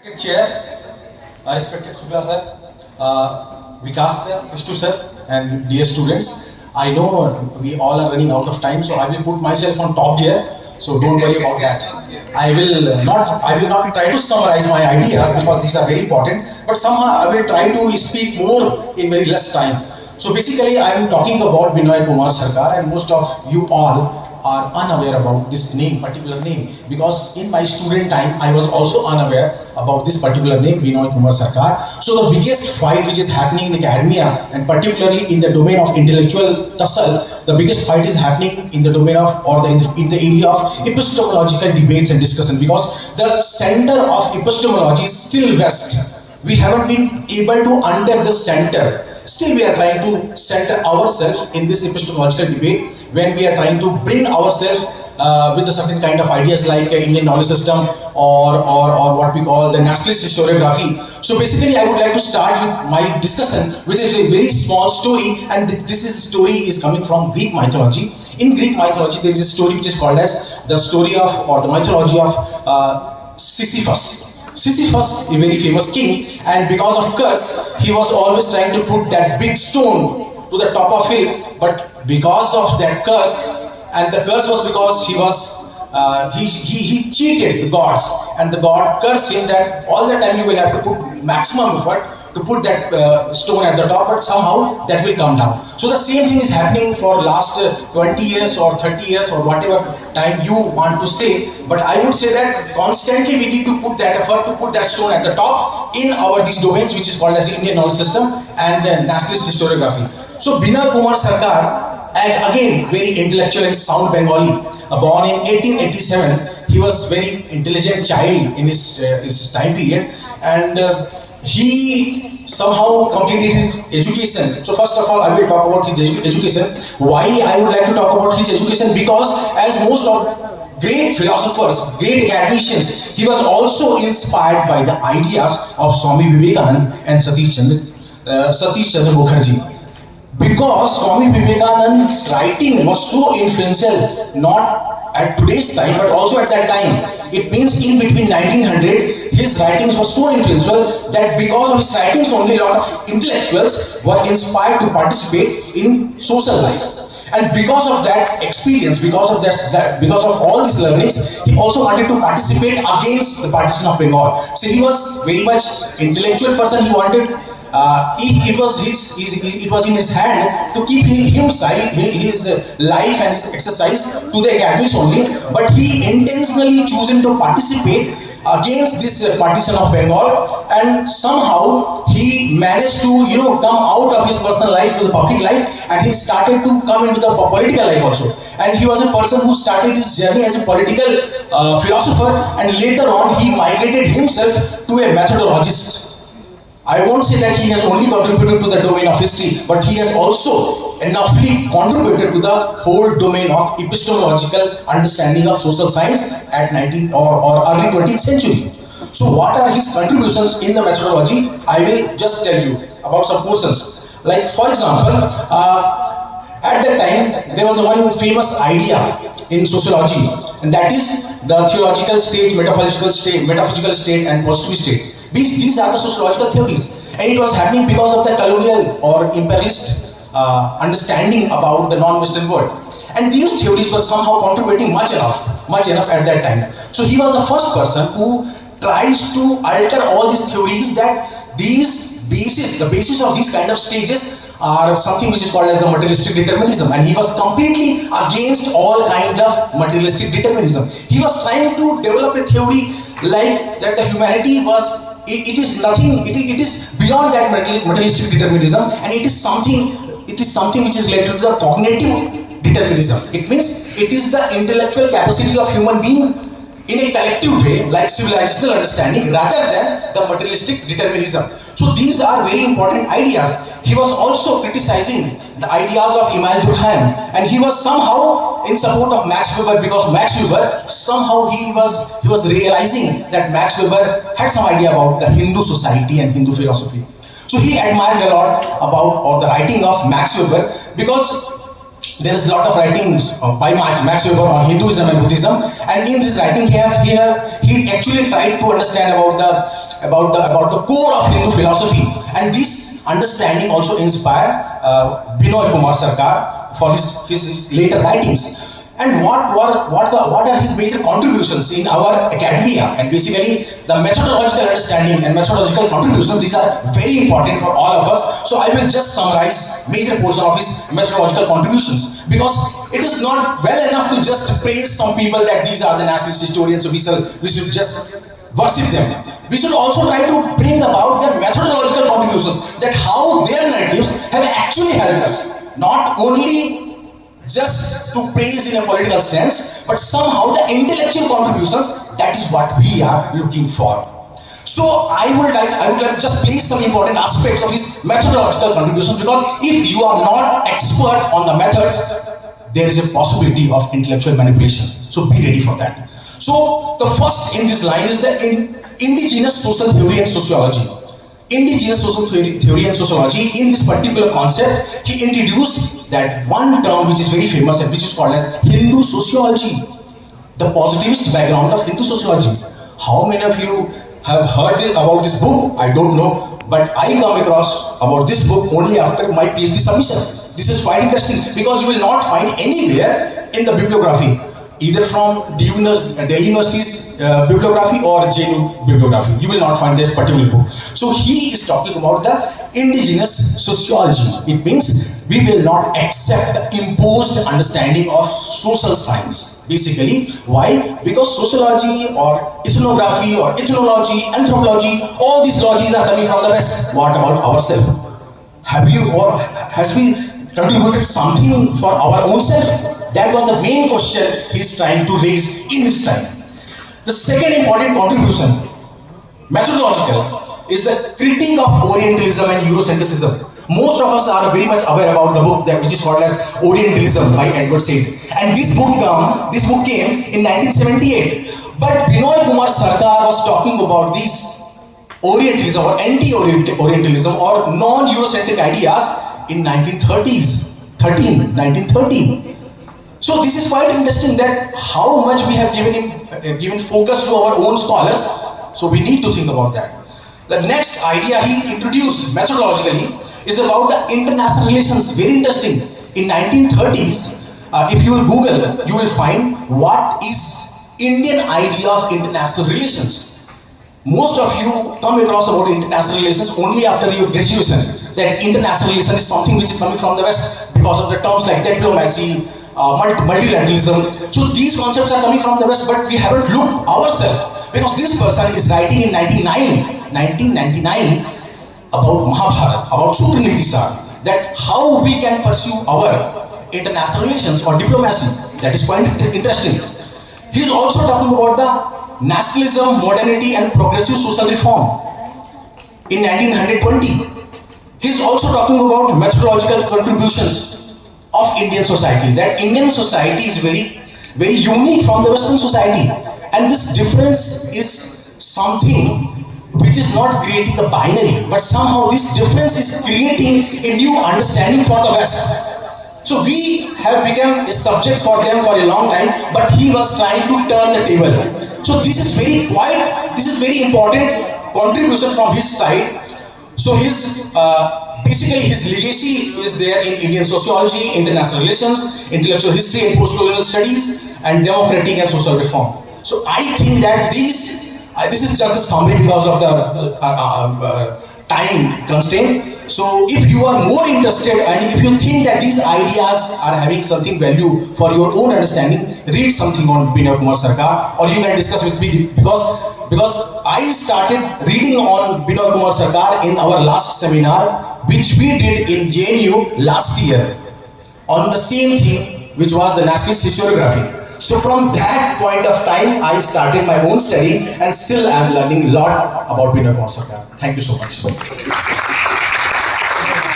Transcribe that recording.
Chair, respected Subha sir, Vikas sir, Vishnu sir, and dear students, I know we all are running out of time, so I will put myself on top gear. So don't worry about that. I will not try to summarize my ideas because these are very important, but somehow I will try to speak more in very less time. So basically, I am talking about Binoy Kumar Sarkar, and most of you all are unaware about this name, particular name, because in my student time I was also unaware about this particular name, Binoy Kumar Sarkar. So the biggest fight which is happening in academia, and particularly in the domain of intellectual tussle, the biggest fight is happening in the domain of, or in the area of epistemological debates and discussion, because the center of epistemology is still west. We haven't been able to under the center. Still we are trying to center ourselves in this epistemological debate, when we are trying to bring ourselves with a certain kind of ideas like Indian knowledge system, or what we call the nationalist historiography. So basically I would like to start with my discussion, which is a very small story, and story is coming from Greek mythology. In Greek mythology there is a story which is called as the story of, or the mythology of Sisyphus. Sisyphus, a very famous king, and because of curse, he was always trying to put that big stone to the top of hill. But because of that curse, and the curse was because he cheated the gods, and the god cursed him that all the time you will have to put maximum effort to put that stone at the top, but somehow that will come down. So the same thing is happening for last 20 years or 30 years or whatever time you want to say, but I would say that constantly we need to put that effort to put that stone at the top in our these domains, which is called as Indian knowledge system and nationalist historiography. So Binoy Kumar Sarkar, and again very intellectual and sound Bengali, born in 1887. He was very intelligent child in his time period, and he somehow completed his education. So first of all, I will talk about his education. Why I would like to talk about his education? Because as most of great philosophers, great academicians, he was also inspired by the ideas of Swami Vivekananda and Satish Chandra Mukherjee. Because Swami Vivekananda's writing was so influential, not at today's time, but also at that time. It means in between 1900, his writings were so influential that because of his writings only, a lot of intellectuals were inspired to participate in social life. And because of that experience, because of all these learnings, he also wanted to participate against the partition of Bengal. So he was very much intellectual person. He wanted. It was in his hand to keep his life and his exercise to the academies only, but he intentionally chosen to participate against this partition of Bengal, and somehow he managed to come out of his personal life to the public life, and he started to come into the political life also. And he was a person who started his journey as a political philosopher, and later on he migrated himself to a methodologist. I won't say that he has only contributed to the domain of history, but he has also enoughly contributed to the whole domain of epistemological understanding of social science at 19th or early 20th century. So what are his contributions in the methodology? I will just tell you about some portions. Like for example, at that time there was one famous idea in sociology, and that is the theological state, metaphysical state and positive state. These are the sociological theories, and it was happening because of the colonial or imperialist understanding about the non-Western world. And these theories were somehow contributing much enough at that time. So he was the first person who tries to alter all these theories, that the basis of these kind of stages are something which is called as the materialistic determinism, and he was completely against all kind of materialistic determinism. He was trying to develop a theory like that the humanity was, it is nothing, it is beyond that materialistic determinism, and it is something which is related to the cognitive determinism. It means it is the intellectual capacity of human being in a collective way, like civilizational understanding, rather than the materialistic determinism. So these are very important ideas. He was also criticizing the ideas of Immanuel Durkheim, and he was somehow in support of Max Weber, because Max Weber, somehow he was realizing that Max Weber had some idea about the Hindu society and Hindu philosophy. So he admired a lot about the writing of Max Weber, because there is a lot of writings by Max Weber on Hinduism and Buddhism, and in this writing he actually tried to understand about the core of Hindu philosophy, and this understanding also inspired Binoy Kumar Sarkar for his later writings. And what are his major contributions in our academia, and basically the methodological understanding and methodological contributions, these are very important for all of us. So I will just summarize major portion of his methodological contributions, because it is not well enough to just praise some people that these are the nationalist historians, so we should just worship them. We should also try to bring about their methodological contributions, that how their narratives have actually helped us, not only just to praise in a political sense, but somehow the intellectual contributions, that is what we are looking for. So I would like to just place some important aspects of his methodological contributions, because if you are not expert on the methods, there is a possibility of intellectual manipulation. So be ready for that. So the first in this line is the indigenous social theory and sociology. Indigenous social theory and sociology, in this particular concept, he introduced that one term which is very famous and which is called as Hindu sociology, the positivist background of Hindu sociology. How many of you have heard about this book? I don't know, but I come across about this book only after my PhD submission. This is quite interesting, because you will not find anywhere in the bibliography, either from Delhi University's bibliography or JNU bibliography. You will not find this particular book. So he is talking about the indigenous sociology. It means we will not accept the imposed understanding of social science. Basically, why? Because sociology or ethnography or ethnology, anthropology, all these logies are coming from the West. What about ourselves? Has we contributed something for our own self? That was the main question he's trying to raise in his time. The second important contribution, methodological, is the critique of Orientalism and Eurocentrism. Most of us are very much aware about the book which is called as Orientalism by Edward Said. And this book came in 1978. But Binoy Kumar Sarkar was talking about this Orientalism or anti-Orientalism or non-Eurocentric ideas in 1930. So this is quite interesting, that how much we have given focus to our own scholars. So we need to think about that. The next idea he introduced methodologically is about the international relations. Very interesting. In 1930s, if you will Google, you will find what is Indian idea of international relations. Most of you come across about international relations only after your graduation. That international relations is something which is coming from the West because of the terms like diplomacy, multilateralism. So these concepts are coming from the West, but we haven't looked ourselves, because this person is writing in 1999 about Mahabharata, about Supraniti Sar, that how we can pursue our international relations or diplomacy. That is quite interesting. He is also talking about the nationalism, modernity and progressive social reform in 1920. He is also talking about methodological contributions of Indian society, that Indian society is very, very unique from the Western society, and this difference is something which is not creating a binary, but somehow this difference is creating a new understanding for the West. So we have become a subject for them for a long time, but he was trying to turn the table. So this is very important contribution from his side. So basically his legacy is there in Indian sociology, international relations, intellectual history and post-colonial studies, and democratic and social reform. So I think that this is just a summary because of the time constraint. So if you are more interested and if you think that these ideas are having something value for your own understanding, read something on Binoy Kumar Sarkar, or you can discuss with me, because I started reading on Binoy Kumar Sarkar in our last seminar, which we did in JNU last year on the same thing, which was the nationalist historiography. So from that point of time, I started my own study, and still I am learning a lot about Binoy Kumar Sarkar. Thank you so much.